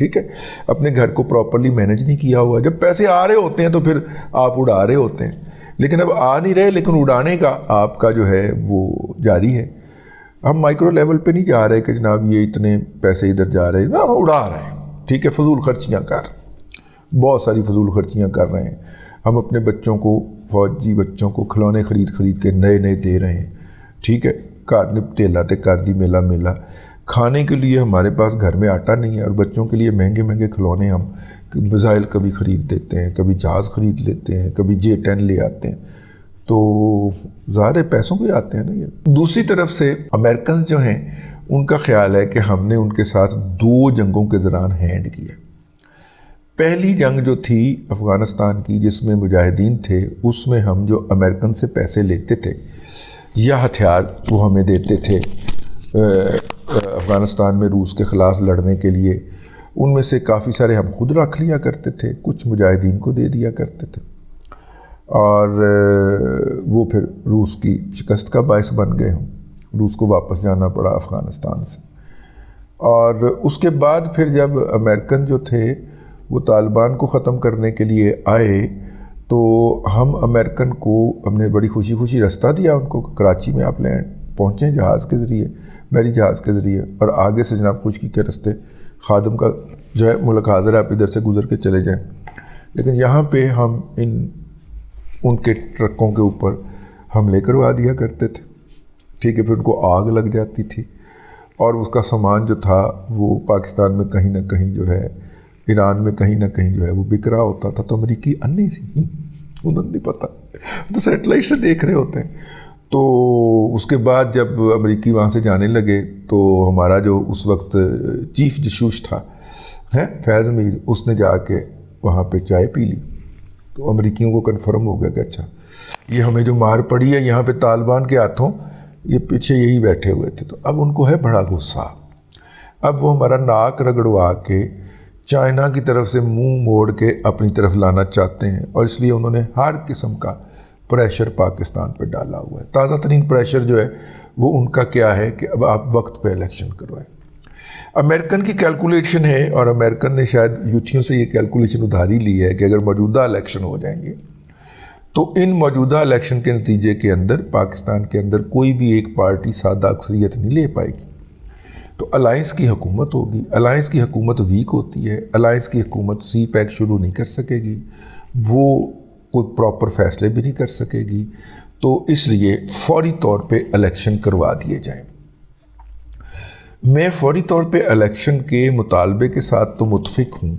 ٹھیک ہے, اپنے گھر کو پراپرلی مینیج نہیں کیا ہوا. جب پیسے آ رہے ہوتے ہیں تو پھر آپ اڑا رہے ہوتے ہیں, لیکن اب آ نہیں رہے, لیکن اڑانے کا آپ کا جو ہے وہ جاری ہے. ہم مائکرو لیول پہ نہیں جا رہے کہ جناب یہ اتنے پیسے ادھر جا رہے ہیں, نہ اڑا رہے ہیں. ٹھیک ہے, فضول خرچیاں کر رہے ہیں, بہت ساری فضول خرچیاں کر رہے ہیں. ہم اپنے بچوں کو, فوجی بچوں کو کھلونے خرید کے نئے دے رہے ہیں. ٹھیک ہے, کار نے تیلا تے کر دی میلا. کھانے کے لیے ہمارے پاس گھر میں آٹا نہیں ہے, اور بچوں کے لیے مہنگے کھلونے ہم میزائل کبھی خرید دیتے ہیں, کبھی جہاز خرید لیتے ہیں, کبھی J-10 لے آتے ہیں. تو ظاہر پیسوں کو ہی آتے ہیں نا یہ. دوسری طرف سے امریکنز جو ہیں ان کا خیال ہے کہ ہم نے ان کے ساتھ 2 جنگوں کے دوران ہینڈ کیا. پہلی جنگ جو تھی افغانستان کی, جس میں مجاہدین تھے, اس میں ہم جو امریکن سے پیسے لیتے تھے یا ہتھیار وہ ہمیں دیتے تھے افغانستان میں روس کے خلاف لڑنے کے لیے, ان میں سے کافی سارے ہم خود رکھ لیا کرتے تھے, کچھ مجاہدین کو دے دیا کرتے تھے, اور وہ پھر روس کی شکست کا باعث بن گئے. ہم روس کو واپس جانا پڑا افغانستان سے. اور اس کے بعد پھر جب امریکن جو تھے وہ طالبان کو ختم کرنے کے لیے آئے, تو ہم امریکن کو ہم نے بڑی خوشی رستہ دیا ان کو, کراچی میں آپ لینڈ پہنچیں جہاز کے ذریعے, بحری جہاز کے ذریعے, اور آگے سے جناب خشکی کے رستے خادم کا جو ہے ملک حاضر ہے, آپ ادھر سے گزر کے چلے جائیں. لیکن یہاں پہ ہم ان کے ٹرکوں کے اوپر حملے کروا دیا کرتے تھے. ٹھیک ہے, پھر ان کو آگ لگ جاتی تھی, اور اس کا سامان جو تھا وہ پاکستان میں کہیں نہ کہیں جو ہے, ایران میں کہیں نہ کہیں جو ہے وہ بک رہا ہوتا تھا. تو امریکی انھی سی, انہوں نے نہیں پتہ, تو سیٹلائٹ سے دیکھ رہے ہوتے ہیں. تو اس کے بعد جب امریکی وہاں سے جانے لگے تو ہمارا جو اس وقت چیف جاسوس تھا فیض امیر, اس نے جا کے وہاں پہ چائے پی لی. تو امریکیوں کو کنفرم ہو گیا کہ اچھا یہ ہمیں جو مار پڑی ہے یہاں پہ طالبان کے ہاتھوں, یہ پیچھے یہی بیٹھے ہوئے تھے. تو اب ان کو ہے بڑا غصہ. اب وہ ہمارا ناک رگڑوا کے چائنا کی طرف سے منہ موڑ کے اپنی طرف لانا چاہتے ہیں, اور اس لیے انہوں نے ہر قسم کا پریشر پاکستان پہ ڈالا ہوا ہے. تازہ ترین پریشر جو ہے وہ ان کا کیا ہے کہ اب آپ وقت پہ الیکشن کروائیں. امریکن کی کیلکولیشن ہے, اور امریکن نے شاید یوتھیوں سے یہ کیلکولیشن ادھاری لی ہے کہ اگر موجودہ الیکشن ہو جائیں گے تو ان موجودہ الیکشن کے نتیجے کے اندر پاکستان کے اندر کوئی بھی ایک پارٹی سادہ اکثریت نہیں لے پائے گی. تو الائنس کی حکومت ہوگی. الائنس کی حکومت ویک ہوتی ہے, الائنس کی حکومت سی پیک شروع نہیں کر سکے گی, وہ کوئی پراپر فیصلے بھی نہیں کر سکے گی. تو اس لیے فوری طور پہ الیکشن کروا دیے جائیں. میں فوری طور پہ الیکشن کے مطالبے کے ساتھ تو متفق ہوں,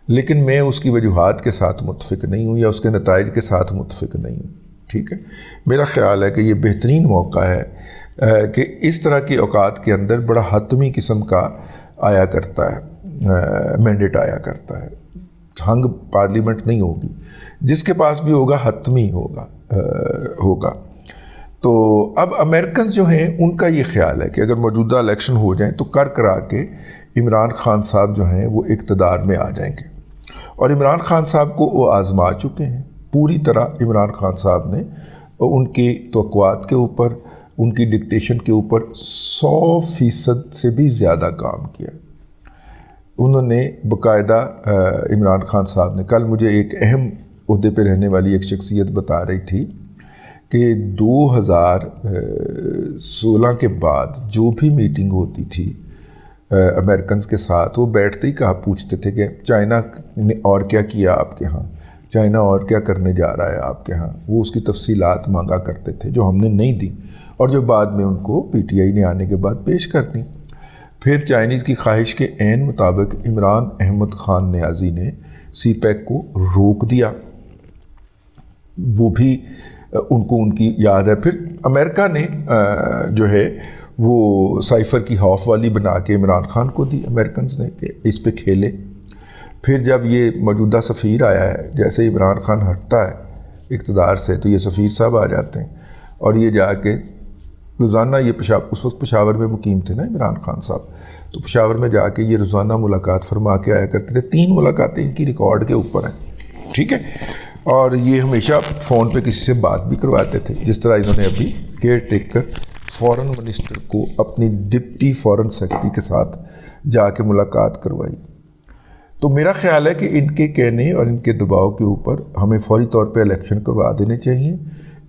لیکن میں اس کی وجوہات کے ساتھ متفق نہیں ہوں, یا اس کے نتائج کے ساتھ متفق نہیں ہوں. ٹھیک ہے, میرا خیال ہے کہ یہ بہترین موقع ہے کہ اس طرح کے اوقات کے اندر بڑا حتمی قسم کا آیا کرتا ہے, مینڈیٹ آیا کرتا ہے. ہنگ پارلیمنٹ نہیں ہوگی, جس کے پاس بھی ہوگا حتمی ہوگا. تو اب امریکن جو ہیں ان کا یہ خیال ہے کہ اگر موجودہ الیکشن ہو جائیں تو کرا کے عمران خان صاحب جو ہیں وہ اقتدار میں آ جائیں گے. اور عمران خان صاحب کو وہ آزما چکے ہیں پوری طرح. عمران خان صاحب نے ان کی توقعات کے اوپر, ان کی ڈکٹیشن کے اوپر 100% سے بھی زیادہ کام کیا. انہوں نے باقاعدہ عمران خان صاحب نے, کل مجھے ایک اہم عہدے پہ رہنے والی ایک شخصیت بتا رہی تھی کہ 2016 کے بعد جو بھی میٹنگ ہوتی تھی امریکنز کے ساتھ, وہ بیٹھتے ہی کہا پوچھتے تھے کہ چائنا نے اور کیا کیا آپ کے ہاں, چائنا اور کیا کرنے جا رہا ہے آپ کے ہاں. وہ اس کی تفصیلات مانگا کرتے تھے جو ہم نے نہیں دی, اور جو بعد میں ان کو پی ٹی آئی نے آنے کے بعد پیش کر دیں. پھر چائنیز کی خواہش کے عین مطابق عمران احمد خان نیازی نے سی پیک کو روک دیا. وہ بھی ان کی یاد ہے. پھر امریکہ نے جو ہے وہ سائفر کی ہاف والی بنا کے عمران خان کو دی امریکنز نے کہ اس پہ کھیلے. پھر جب یہ موجودہ سفیر آیا ہے, جیسے عمران خان ہٹتا ہے اقتدار سے تو یہ سفیر صاحب آ جاتے ہیں, اور یہ جا کے روزانہ یہ اس وقت پشاور میں مقیم تھے نا عمران خان صاحب, تو پشاور میں جا کے یہ روزانہ ملاقات فرما کے آیا کرتے تھے. 3 ملاقاتیں ان کی ریکارڈ کے اوپر ہیں. ٹھیک ہے, اور یہ ہمیشہ فون پہ کسی سے بات بھی کرواتے تھے, جس طرح انہوں نے ابھی کیئر ٹیکر فورن منسٹر کو اپنی ڈپٹی فورن سیکرٹری کے ساتھ جا کے ملاقات کروائی. تو میرا خیال ہے کہ ان کے کہنے اور ان کے دباؤ کے اوپر ہمیں فوری طور پہ الیکشن کروا دینے چاہیے.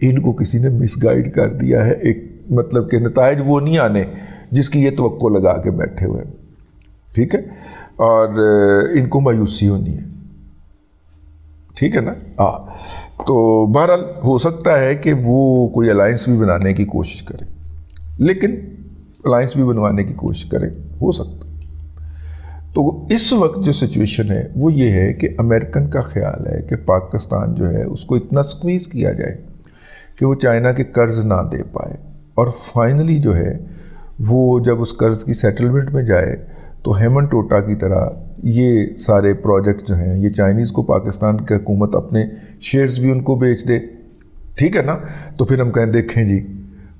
ان کو کسی نے مس گائیڈ کر دیا ہے، ایک مطلب کہ نتائج وہ نہیں آنے جس کی یہ توقع لگا کے بیٹھے ہوئے ہیں. ٹھیک ہے، اور ان کو مایوسی ہونی ہے. ٹھیک ہے نا. تو بہرحال ہو سکتا ہے کہ وہ کوئی الائنس بھی بنانے کی کوشش کرے، لیکن الائنس بھی بنوانے کی کوشش کرے، ہو سکتا. تو اس وقت جو سچویشن ہے وہ یہ ہے کہ امریکن کا خیال ہے کہ پاکستان جو ہے اس کو اتنا سکویز کیا جائے کہ وہ چائنا کے قرض نہ دے پائے، اور فائنلی جو ہے وہ جب اس قرض کی سیٹلمنٹ میں جائے تو ہیمن ٹوٹا کی طرح یہ سارے پروجیکٹ جو ہیں یہ چائنیز کو پاکستان کی حکومت اپنے شیئرز بھی ان کو بیچ دے. ٹھیک ہے نا. تو پھر ہم کہیں دیکھیں جی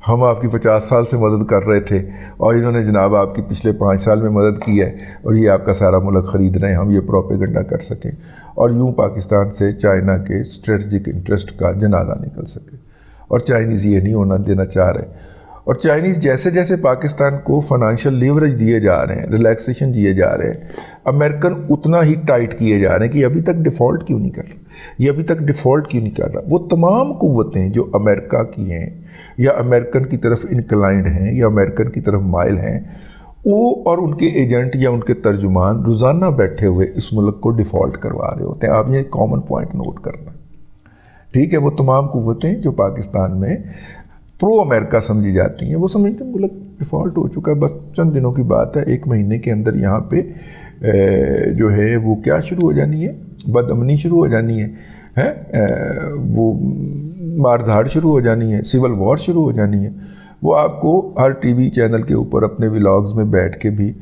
ہم آپ کی 50 سال سے مدد کر رہے تھے اور انہوں نے جناب آپ کی پچھلے 5 سال میں مدد کی ہے اور یہ آپ کا سارا ملک خرید رہے ہیں، ہم یہ پروپیگنڈا کر سکیں اور یوں پاکستان سے چائنا کے اسٹریٹجک انٹرسٹ کا جنازہ نکل سکے. اور چائنیز یہ نہیں ہونا دینا چاہ رہے. اور چائنیز جیسے جیسے پاکستان کو فنانشل لیوریج دیے جا رہے ہیں، ریلیکسیشن دیے جا رہے ہیں، امریکن اتنا ہی ٹائٹ کیے جا رہے ہیں کہ یہ ابھی تک ڈیفالٹ کیوں نہیں کر رہا، یہ ابھی تک ڈیفالٹ کیوں نہیں کر رہا. وہ تمام قوتیں جو امریکہ کی ہیں یا امریکن کی طرف انکلائنڈ ہیں یا امریکن کی طرف مائل ہیں، وہ اور ان کے ایجنٹ یا ان کے ترجمان روزانہ بیٹھے ہوئے اس ملک کو ڈیفالٹ کروا رہے ہوتے ہیں. آپ یہ کامن پوائنٹ نوٹ کرنا. ٹھیک ہے. وہ تمام قوتیں جو پاکستان میں پرو امریکہ سمجھی جاتی ہیں وہ سمجھتے ہیں ملک ڈیفالٹ ہو چکا ہے، بس چند دنوں کی بات ہے، 1 مہینے کے اندر یہاں پہ جو ہے وہ کیا شروع ہو جانی ہے، بد امنی شروع ہو جانی ہے، وہ مار دھاڑ شروع ہو جانی ہے، سول وار شروع ہو جانی ہے. وہ آپ کو ہر ٹی وی چینل کے اوپر اپنے ولاگز میں بیٹھ کے بھی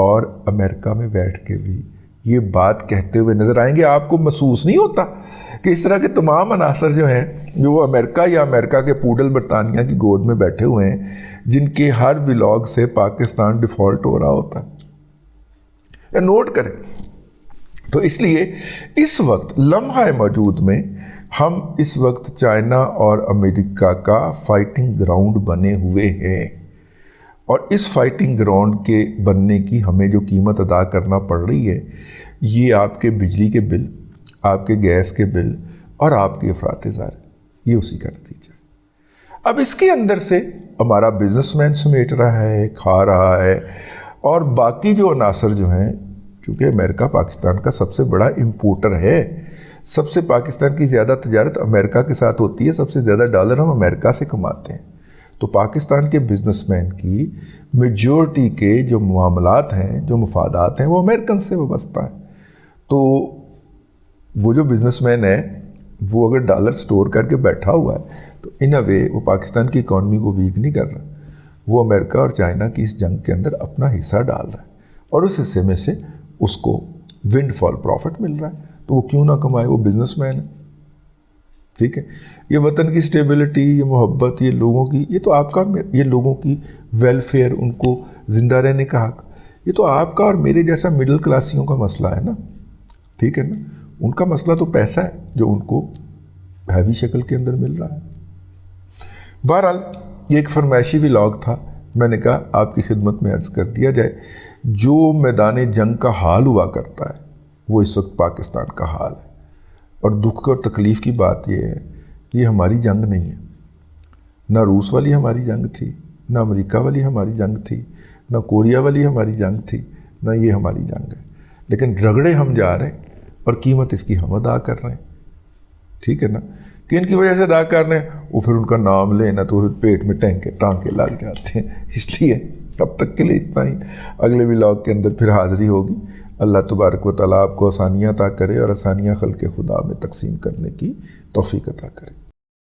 اور امریکہ میں بیٹھ کے بھی یہ بات کہتے ہوئے نظر آئیں گے. آپ کو محسوس نہیں ہوتا کہ اس طرح کے تمام عناصر جو ہیں جو وہ امریکہ یا امریکہ کے پوڈل برطانیہ کی گود میں بیٹھے ہوئے ہیں، جن کے ہر ولاگ سے پاکستان ڈیفالٹ ہو رہا ہوتا ہے. نوٹ کریں. تو اس لیے اس وقت لمحہ موجود میں ہم اس وقت چائنا اور امریکہ کا فائٹنگ گراؤنڈ بنے ہوئے ہیں، اور اس فائٹنگ گراؤنڈ کے بننے کی ہمیں جو قیمت ادا کرنا پڑ رہی ہے یہ آپ کے بجلی کے بل، آپ کے گیس کے بل اور آپ کے افراط زر، یہ اسی کا نتیجہ ہے. اب اس کے اندر سے ہمارا بزنس مین سمیٹ رہا ہے، کھا رہا ہے، اور باقی جو عناصر جو ہیں، چونکہ امریکہ پاکستان کا سب سے بڑا امپورٹر ہے، سب سے پاکستان کی زیادہ تجارت امریکہ کے ساتھ ہوتی ہے، سب سے زیادہ ڈالر ہم امریکہ سے کماتے ہیں. تو پاکستان کے بزنس مین کی میجورٹی کے جو معاملات ہیں، جو مفادات ہیں، وہ امریکن سے وابستہ ہیں. تو وہ جو بزنس مین ہے وہ اگر ڈالر سٹور کر کے بیٹھا ہوا ہے تو ان اے وے وہ پاکستان کی اکانومی کو ویک نہیں کر رہا، وہ امریکہ اور چائنا کی اس جنگ کے اندر اپنا حصہ ڈال رہا ہے، اور اس حصے میں سے اس کو ونڈ فال پروفٹ مل رہا ہے. تو وہ کیوں نہ کمائے، وہ بزنس مین ہے. ٹھیک ہے. یہ وطن کی سٹیبلٹی، یہ محبت، یہ لوگوں کی، یہ تو آپ کا، یہ لوگوں کی ویلفیئر، ان کو زندہ رہنے کا حق، یہ تو آپ کا اور میرے جیسا مڈل کلاسیوں کا مسئلہ ہے نا. ٹھیک ہے نا. ان کا مسئلہ تو پیسہ ہے جو ان کو ہیوی شکل کے اندر مل رہا ہے. بہرحال یہ ایک فرمائشی ولاگ تھا، میں نے کہا آپ کی خدمت میں عرض کر دیا جائے. جو میدان جنگ کا حال ہوا کرتا ہے وہ اس وقت پاکستان کا حال ہے، اور دکھ اور تکلیف کی بات یہ ہے کہ یہ ہماری جنگ نہیں ہے. نہ روس والی ہماری جنگ تھی، نہ امریکہ والی ہماری جنگ تھی، نہ کوریا والی ہماری جنگ تھی، نہ یہ ہماری جنگ ہے. لیکن رگڑے ہم جا رہے ہیں اور قیمت اس کی ہم ادا کر رہے ہیں. ٹھیک ہے نا. کن کی وجہ سے ادا کر رہے ہیں؟ وہ پھر ان کا نام لیں نا تو پھر پیٹ میں ٹانکے لگ جاتے ہیں. اس لیے اب تک کے لیے اتنا ہی. اگلے ولاگ کے اندر پھر حاضری ہوگی. اللہ تبارک و تعالیٰ آپ کو آسانیاں عطا کرے اور آسانیاں خلق خدا میں تقسیم کرنے کی توفیق عطا کرے.